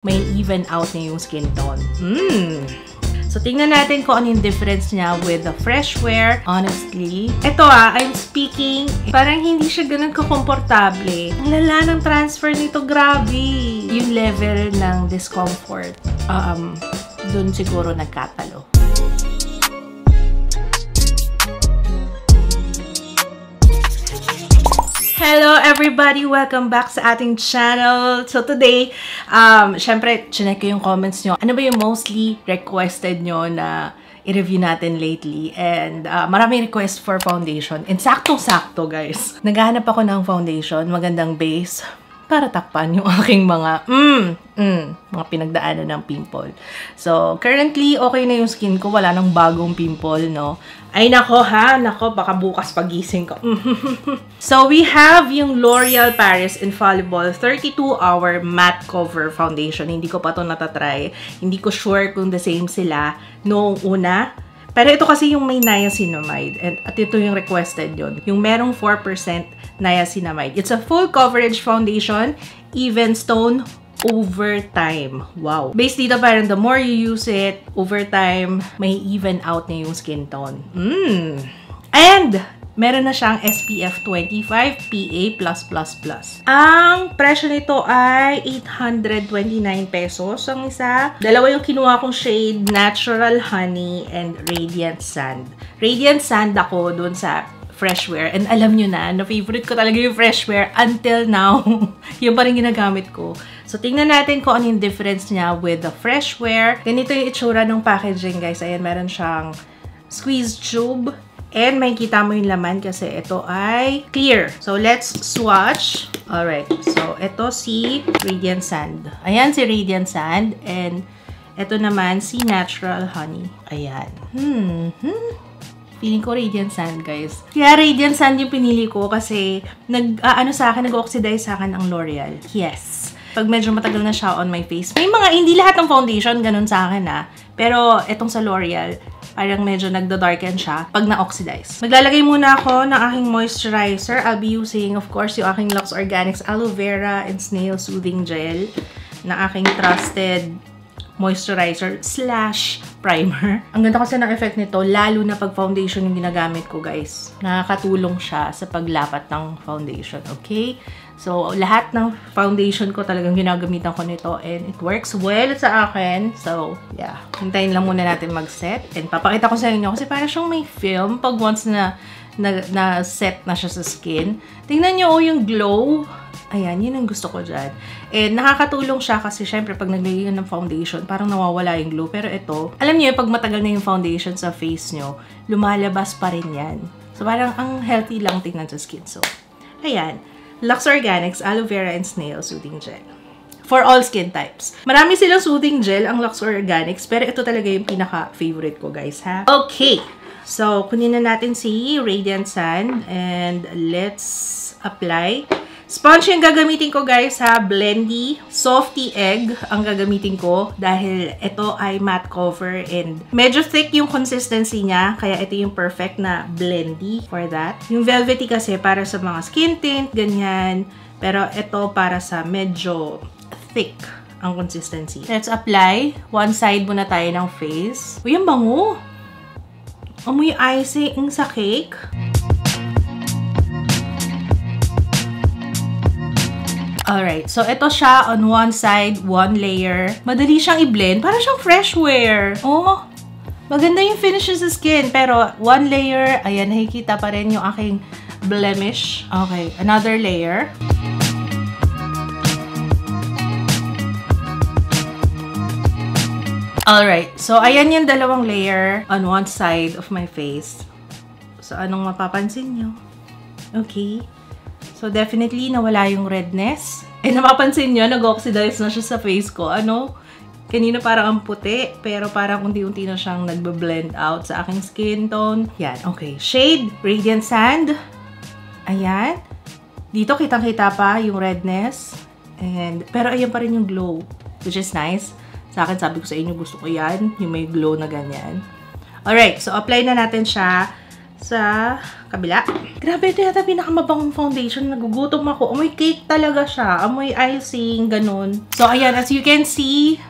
may even out na yung skin tone. So, tingnan natin kung ano yung difference niya with the fresh wear. Honestly, ito I'm speaking, parang hindi siya ganun kakomportable. Ang lala ng transfer nito, grabe. Yung level ng discomfort, dun siguro nagkatalo. Hello everybody! Welcome back sa ating channel. So today, syempre, chinek ko yung comments nyo. Ano ba yung mostly requested nyo na i-review natin lately? And maraming request for foundation. And saktong-sakto guys. Naghahanap ako ng foundation, magandang base, para takpan yung aking mga pinagdaanan ng pimple. So, currently, okay na yung skin ko. Wala nang bagong pimple, no? Ay, nako ha! Nako, baka bukas pagising ko. So, we have yung L'Oreal Paris Infallible 32-Hour Matte Cover Foundation. Hindi ko pa ito natatry. Hindi ko sure kung the same sila noong una. Pero ito kasi yung may niacinamide. At ito yung requested yun. Yung merong 4% niacinamide. It's a full coverage foundation, even stone, over time. Wow. Based dito parang the more you use it, over time, may even out na yung skin tone. And meron na siyang SPF 25 PA+++. Ang presyo nito ay 829 pesos ang isa. Dalawa yung kinuha kong shade, Natural Honey and Radiant Sand. Radiant Sand ako dun sa Freshwear. And alam nyo na favorite ko talaga yung Freshwear until now. Yung pa rin ginagamit ko. So, tingnan natin kung ano yung difference niya with the Freshwear. Ganito yung itsura ng packaging, guys. Ayan, meron siyang squeeze tube. And makikita mo yung laman kasi ito ay clear. So, let's swatch. Alright. So, ito si Radiant Sand. Ayan si Radiant Sand. And ito naman si Natural Honey. Ayan. Feeling ko Radiant Sand, guys. Kaya Radiant Sand yung pinili ko kasi nag-oxidize sa akin ang L'Oreal. Yes. Pag medyo matagal na siya on my face. May mga, hindi lahat ng foundation ganun sa akin Pero etong sa L'Oreal, parang medyo nagda-darken siya pag na-oxidize. Maglalagay muna ako ng aking moisturizer. I'll be using, of course, yung aking Lux Organics Aloe Vera and Snail Soothing Gel na aking trusted moisturizer / primer. Ang ganda kasi ng effect nito, lalo na pag foundation yung ginagamit ko, guys. Nakakatulong siya sa paglapat ng foundation, okay? So, lahat ng foundation ko talagang ginagamitan ko nito and it works well sa akin. So, yeah. Hintayin lang muna natin mag-set. And papakita ko sa inyo kasi parang siyang may film pag once na set na siya sa skin. Tingnan nyo yung glow. Ayan, yun ang gusto ko dyan. And nakakatulong siya kasi syempre pag naglagay ng foundation, parang nawawala yung glow. Pero ito, alam niyo pag matagal na yung foundation sa face nyo, lumalabas pa rin yan. So parang ang healthy lang tingnan sa skin. So, ayan. Lux Organics Aloe Vera and Snail Soothing Gel. For all skin types. Marami silang soothing gel ang Lux Organics, pero ito talaga yung pinaka-favorite ko, guys, ha? Okay. So, kunin na natin si Radiant Sand and let's apply. Sponge yung gagamitin ko, guys, ha? Blendy. Softy Egg ang gagamitin ko dahil ito ay matte cover and medyo thick yung consistency niya. Kaya ito yung perfect na blendy for that. Yung velvety kasi para sa mga skin tint, ganyan. Pero ito para sa medyo thick ang consistency. Let's apply. One side muna tayo ng face. Uy, ang bango! Amoy icing sa cake. Alright, so ito siya on one side, one layer. Madali siyang i-blend. Para siyang Freshwear. Oh, maganda yung finish sa skin. Pero one layer, ayan, nakikita pa rin yung aking blemish. Okay, another layer. Alright, so ayan yung dalawang layer on one side of my face. So, anong mapapansin nyo? Okay. So, definitely, nawala yung redness. Eh, napapansin nyo, nag-oxidize na siya sa face ko. Kanina parang ang puti, pero parang unti-unti na siyang nagbe-blend out sa aking skin tone. Yan, okay. Shade, Radiant Sand. Ayan. Dito, kitang-kita pa yung redness. Pero ayan pa rin yung glow, which is nice. Sa akin, sabi ko sa inyo, gusto ko yan. Yung may glow na ganyan. Alright, so apply na natin siya sa kabila. Grabe, ito yata pinakamabangong foundation. Nagugutom ako. Amoy cake talaga siya. Amoy icing, ganun. So, ayan, as you can see,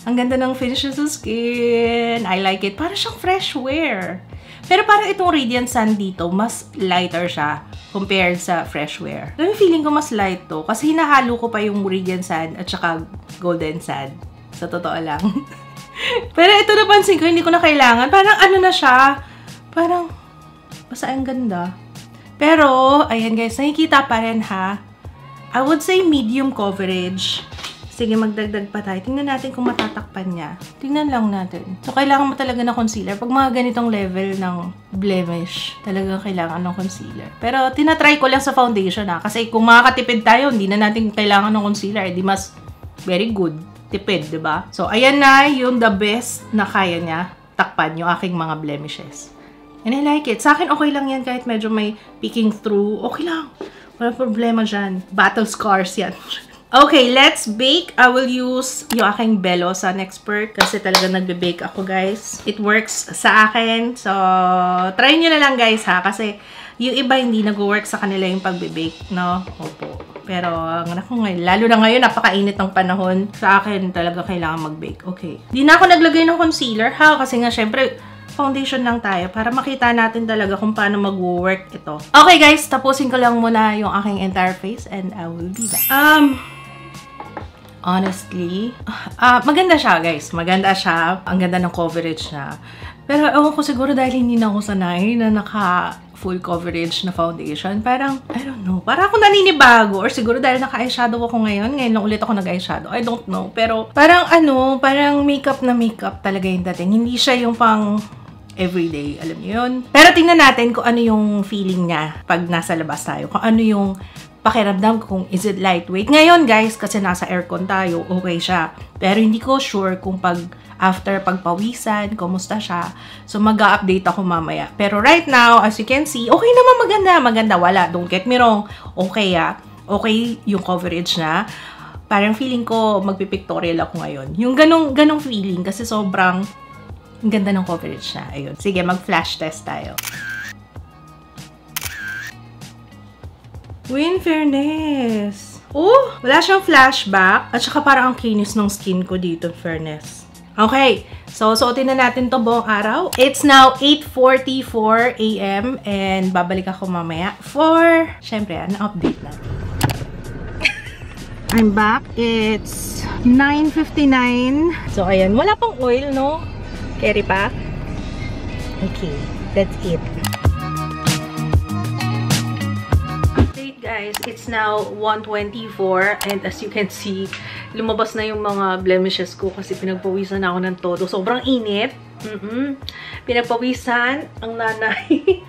ang ganda ng finish sa skin. I like it. Para siyang fresh wear. Pero parang itong Radiant Sun dito, mas lighter siya compared sa fresh wear. Alam mo, feeling ko mas light to. Kasi hinahalo ko pa yung Radiant Sun at saka Golden Sun. Sa totoo lang. Pero ito napansin ko, hindi ko na kailangan. Parang ano na siya. Parang, basta ang ganda. Pero, ayan guys, nakikita pa rin ha. I would say medium coverage. Sige, magdagdag pa tayo. Tingnan natin kung matatakpan niya. Tingnan lang natin. So, kailangan mo talaga ng concealer. Pag mga ganitong level ng blemish, talagang kailangan ng concealer. Pero, tinatry ko lang sa foundation ha. Kasi kung makakatipid tayo, hindi na natin kailangan ng concealer. Di mas very good. Tipid, diba? So, ayan na yung the best na kaya niya takpan yung aking mga blemishes. And I like it. Sa akin, okay lang yan kahit medyo may peeking through. Okay lang. Walang problema dyan. Battle scars yan. Okay, let's bake. I will use yung aking Belo Sun Expert kasi talaga nagbe-bake ako, guys. It works sa akin. So, try nyo na lang, guys, ha? Kasi yung iba hindi nag-work sa kanila yung pagbe-bake, no? Opo. Pero, lalo na ngayon, napakainit ng panahon. Sa akin, talaga kailangan mag-bake. Okay. Di na ako naglagay ng concealer, ha? Kasi nga, syempre, foundation lang tayo para makita natin talaga kung paano mag-work ito. Okay, guys. Tapusin ko lang muna yung aking entire face and I will be back. Honestly, maganda siya, guys. Maganda siya. Ang ganda ng coverage niya. Pero, ewan ko siguro dahil hindi na ako sanay na naka-full coverage na foundation. Parang, I don't know. Parang ako naninibago. Or siguro dahil naka-eyeshadow ako ngayon. Ngayon lang ulit ako nag-eyeshadow. I don't know. Pero, parang parang makeup na makeup talaga yung dating. Hindi siya yung pang everyday. Alam niyo yun? Pero tingnan natin kung ano yung feeling niya pag nasa labas tayo. Kung ano yung pakiramdam kung is it lightweight. Ngayon, guys, kasi nasa aircon tayo, okay siya. Pero hindi ko sure kung after pagpawisan, kumusta siya. So, mag-update ako mamaya. Pero right now, as you can see, okay naman, maganda. Maganda, wala. Don't get me wrong. Okay, okay yung coverage na. Parang feeling ko, magpipictorial ako ngayon. Yung ganong feeling, kasi sobrang ganda ng coverage na. Ayun. Sige, mag-flash test tayo. In fairness. Oh, wala siyang flashback. At saka parang ang kinis ng skin ko dito, fairness. Okay, so suotin na natin to buong araw. It's now 8:44 AM and babalik ako mamaya for, syempre, an update na. I'm back. It's 9:59. So, ayan. Wala pang oil, no? Carry pa? Okay, that's it. Guys, it's now 1:24 and as you can see, lumabas na yung mga blemishes ko kasi pinagpawisan ako ng todo. Sobrang init. Pinagpawisan ang nanay.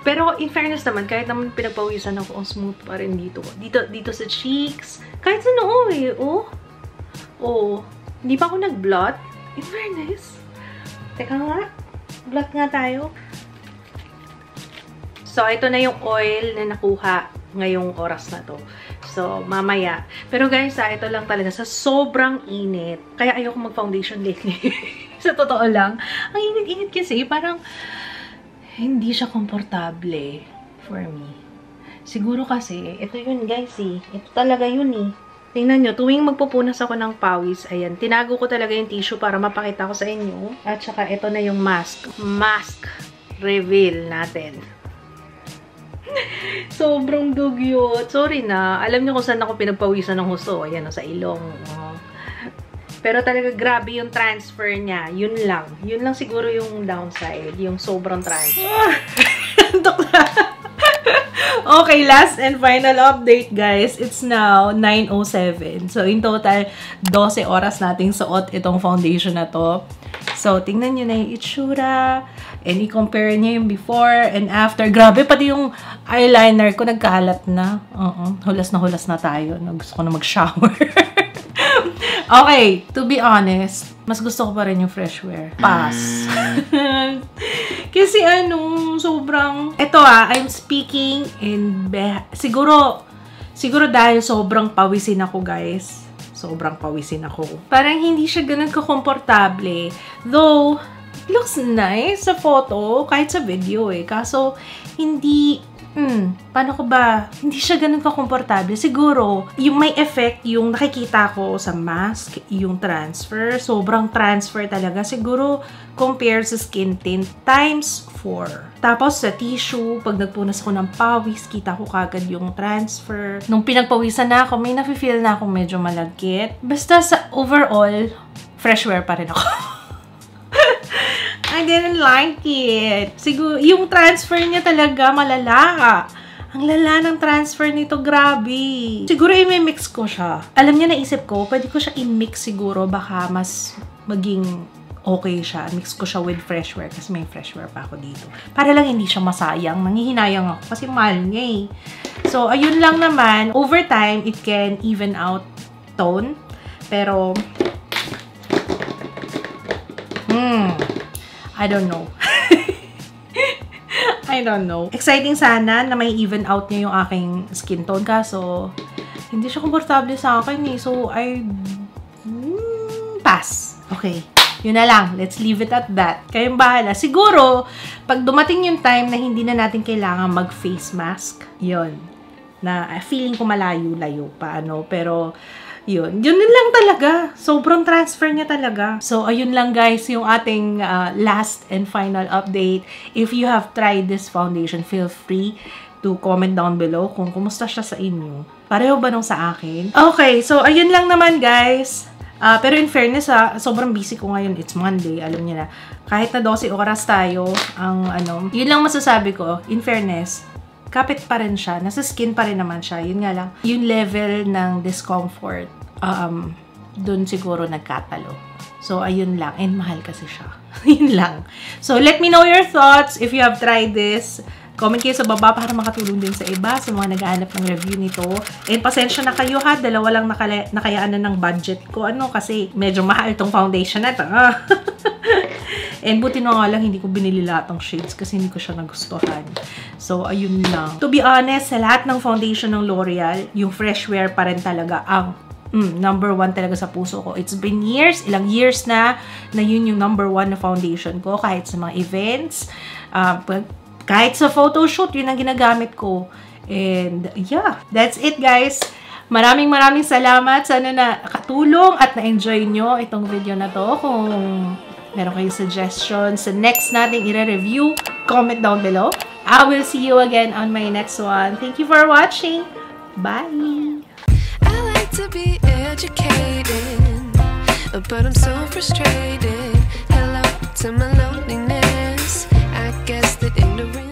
Pero in fairness naman, kahit naman pinagpawisan ako, ang smooth pa rin dito. Dito sa cheeks. Kahit sa noo eh. Oh. Hindi pa ako nag-blot. In fairness. Teka nga. Blot nga tayo. So, ito na yung oil na nakuha ngayong oras na to. So, mamaya. Pero guys, ito lang talaga sa sobrang init. Kaya ayoko mag-foundation lately. Sa totoo lang. Ang init-init kasi, parang hindi siya komportable for me. Siguro kasi, ito yun guys eh. Ito talaga yun eh. Tingnan nyo, tuwing magpupunas ako ng pawis, ayan, tinago ko talaga yung tissue para mapakita ko sa inyo. At saka, ito na yung mask. Mask reveal natin. Sobrang dugyot. Sorry na. Alam niyo kung saan ako pinagpawisan ng husto. Ayan, sa ilong. Pero talaga grabe yung transfer niya. Yun lang. Yun lang siguro yung downside. Yung sobrang transfer. Okay, last and final update, guys. It's now 9:07. So, in total, 12 oras nating suot itong foundation na to. So, tingnan nyo na yung itsura. And i-compare niya yung before and after. Grabe, pati yung eyeliner ko nagkalat na. Hulas na tayo. Gusto ko na mag-shower. Okay, to be honest, mas gusto ko pa rin yung fresh wear. Pass. Kasi sobrang... Ito I'm speaking in... Siguro dahil sobrang pawisin ako, guys. Sobrang pawisin ako. Parang hindi siya ganun ka-komportable. Though, looks nice sa photo, kahit sa video eh. Kaso, hindi, paano ko ba? Hindi siya ganun ka-komportable. Siguro, yung may effect, yung nakikita ko sa mask, yung transfer, sobrang transfer talaga. Siguro, compare sa skin tint, times 4. Tapos, sa tissue, pag nagpunas ako ng pawis, kita ko kagad yung transfer. Nung pinagpawisan na ako, may nafe-feel na akong medyo malagkit. Basta sa overall, fresh wear pa rin ako. I didn't like it. Siguro, yung transfer niya talaga malala. Ang lala ng transfer nito, grabe. Siguro i-mix ko siya. Alam niya, naisip ko, pwede ko siya i-mix siguro. Baka mas maging okay siya. Mix ko siya with fresh wear kasi may fresh wear pa ako dito. Para lang hindi siya masayang. Nangihinayang ako kasi mahal niya eh. So, ayun lang naman. Over time, it can even out tone. Pero, I don't know. I don't know. Exciting sana na may even out niya yung aking skin tone. Kaso, hindi siya komportable sa akin eh. So, pass. Okay. Yun na lang. Let's leave it at that. Kayong bahala. Siguro, pag dumating yung time na hindi na natin kailangan mag-face mask, yun. Na feeling ko malayo-layo pa, ano. Pero, yun lang talaga. Sobrang transfer niya talaga. So, ayun lang guys, yung ating last and final update. If you have tried this foundation, feel free to comment down below kung kumusta siya sa inyo. Pareho ba nung sa akin? Okay, so ayun lang naman guys. Pero in fairness sobrang busy ko ngayon. It's Monday, alam niyo na. Kahit na 12 oras tayo, yun lang masasabi ko, in fairness, kapit pa rin siya. Nasa skin pa rin naman siya. Yun nga lang. Yung level ng discomfort, dun siguro nagkatalo. So, ayun lang. And mahal kasi siya. Yun lang. So, let me know your thoughts if you have tried this. Comment kayo sa baba para makatulong din sa iba, sa mga naghahanap ng review nito. And pasensya na kayo ha. Dalawa lang nakayaanan ng budget ko. Kasi medyo mahal tong foundation na ito. And buti na nga lang, hindi ko binili lahat ng shades kasi hindi ko siya nagustuhan. So, ayun lang. To be honest, sa lahat ng foundation ng L'Oreal, yung fresh wear pa rin talaga ang number 1 talaga sa puso ko. It's been years, ilang years na yun yung number 1 na foundation ko. Kahit sa mga events, kahit sa photoshoot, yun ang ginagamit ko. And yeah, that's it guys. Maraming salamat. Sana na katulong at na-enjoy nyo itong video na to. Kung meron kayong suggestions sa next nating i-review, comment down below. I will see you again on my next one. Thank you for watching. Bye! I like to be educated, but I'm so frustrated. Hello to my loneliness. I guess that ignorance